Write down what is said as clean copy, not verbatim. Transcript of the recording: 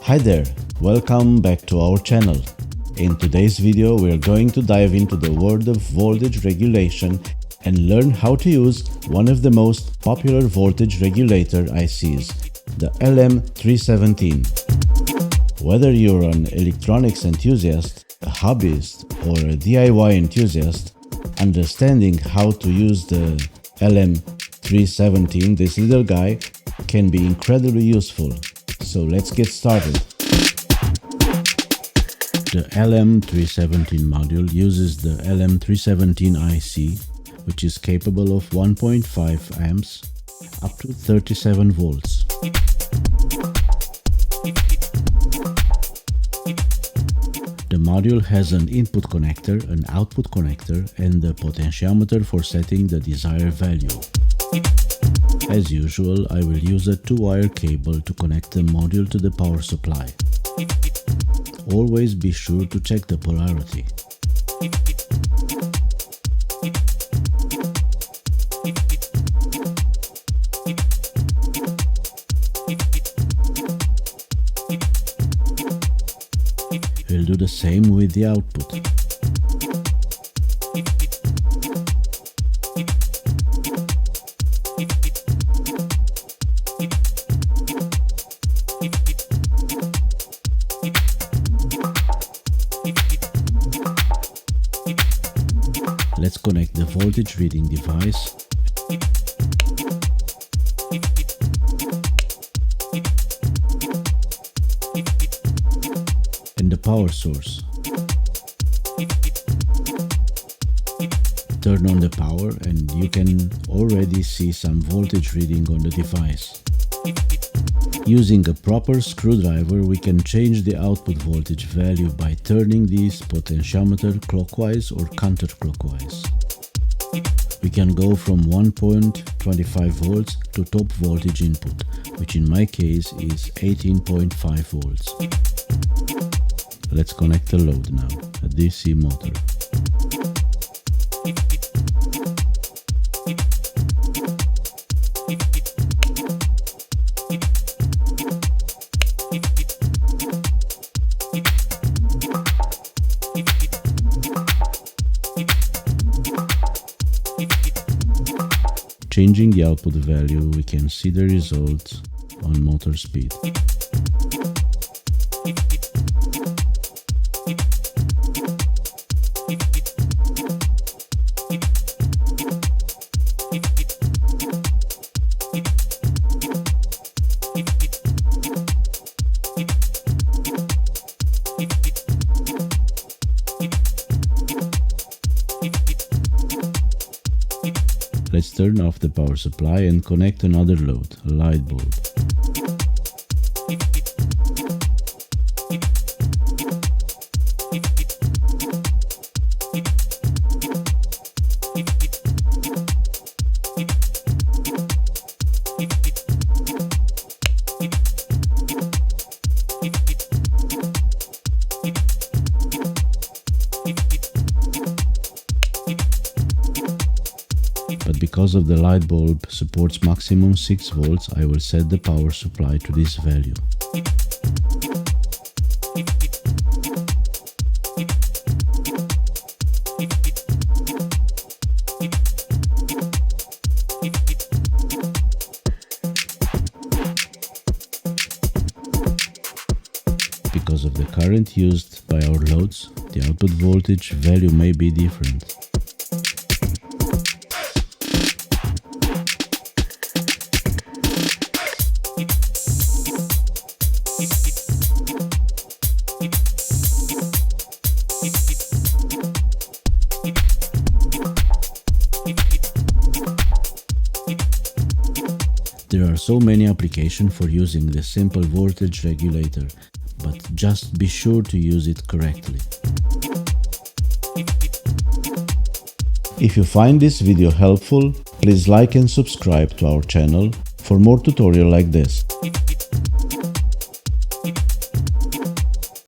Hi there, welcome back to our channel. In today's video we are going to dive into the world of voltage regulation and learn how to use one of the most popular voltage regulator ICs, the LM317. Whether you're an electronics enthusiast, a hobbyist or a DIY enthusiast, understanding how to use the LM317, this little guy, can be incredibly useful. So let's get started. The LM317 module uses the LM317 IC, which is capable of 1.5 amps up to 37 volts. The module has an input connector, an output connector, and the potentiometer for setting the desired value. As usual, I will use a 2-wire cable to connect the module to the power supply. Always be sure to check the polarity. We'll do the same with the output. Let's connect the voltage reading device and the power source. Turn on the power and you can already see some voltage reading on the device. Using a proper screwdriver, we can change the output voltage value by turning this potentiometer clockwise or counterclockwise. We can go from 1.25 volts to top voltage input, which in my case is 18.5 volts. Let's connect the load now, a DC motor. Changing the output value, we can see the results on motor speed. Let's turn off the power supply and connect another load, a light bulb. But because of the light bulb supports maximum 6 volts, I will set the power supply to this value. Because of the current used by our loads, the output voltage value may be different. There are so many applications for using the simple voltage regulator, but just be sure to use it correctly. If you find this video helpful, please like and subscribe to our channel for more tutorials like this.